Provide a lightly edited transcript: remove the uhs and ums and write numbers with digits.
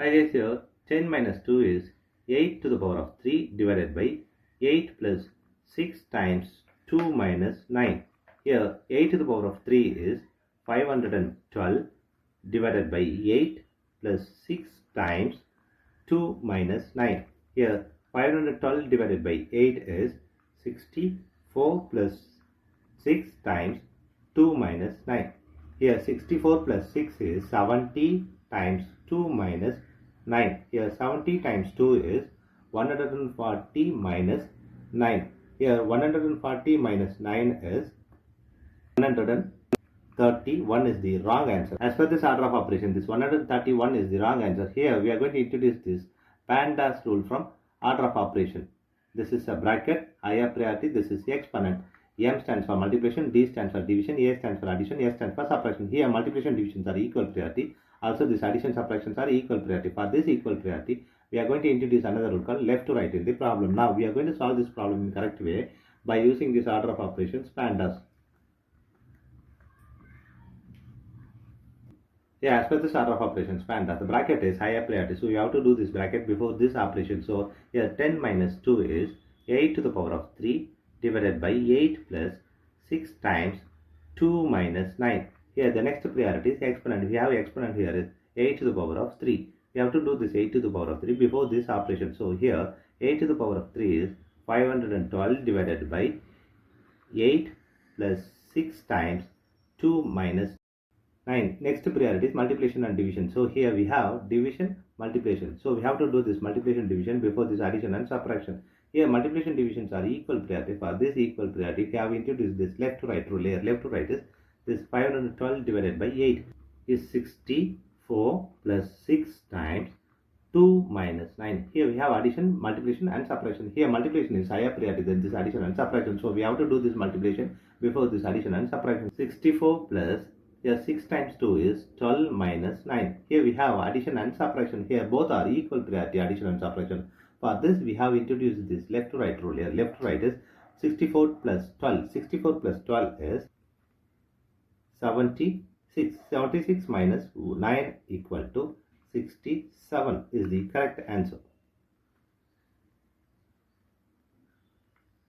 Hi guys, here 10 minus 2 is 8 to the power of 3 divided by 8 plus 6 times 2 minus 9. Here 8 to the power of 3 is 512 divided by 8 plus 6 times 2 minus 9. Here 512 divided by 8 is 64 plus 6 times 2 minus 9. Here 64 plus 6 is 70 times 2 minus 9. Here 70 times 2 is 140 minus 9. Here 140 minus 9 is 131 is the wrong answer. As per this order of operation, this 131 is the wrong answer. Here we are going to introduce this PEMDAS rule from order of operation. This is a bracket, higher priority, this is exponent. M stands for multiplication, D stands for division, A stands for addition, S stands for subtraction. Here multiplication divisions are equal priority. Also this addition subtractions are equal priority. For this equal priority, we are going to introduce another rule called left to right in the problem. Now we are going to solve this problem in correct way by using this order of operations PEMDAS. Yeah, as per this order of operations, PEMDAS, the bracket is higher priority. So we have to do this bracket before this operation. So here 10 minus 2 is 8 to the power of 3 divided by 8 plus 6 times 2 minus 9. Here the next priority is exponent. We have exponent here is 8 to the power of 3. We have to do this 8 to the power of 3 before this operation. So here 8 to the power of 3 is 512 divided by 8 plus 6 times 2 minus 9. Next priority is multiplication and division. So here we have division, multiplication. So we have to do this multiplication division before this addition and subtraction. Here multiplication divisions are equal priority. For this equal priority, we have introduced this left to right rule. Here left to right is this 512 divided by 8 is 64 plus 6 times 2 minus 9. Here we have addition, multiplication and subtraction. Here multiplication is higher priority than this addition and subtraction. So we have to do this multiplication before this addition and subtraction. 64 plus, here 6 times 2 is 12 minus 9. Here we have addition and subtraction. Here both are equal priority, addition and subtraction. For this we have introduced this left to right rule. Here left to right is 64 plus 12. 64 plus 12 is 76. 76 minus 9 equal to 67 is the correct answer.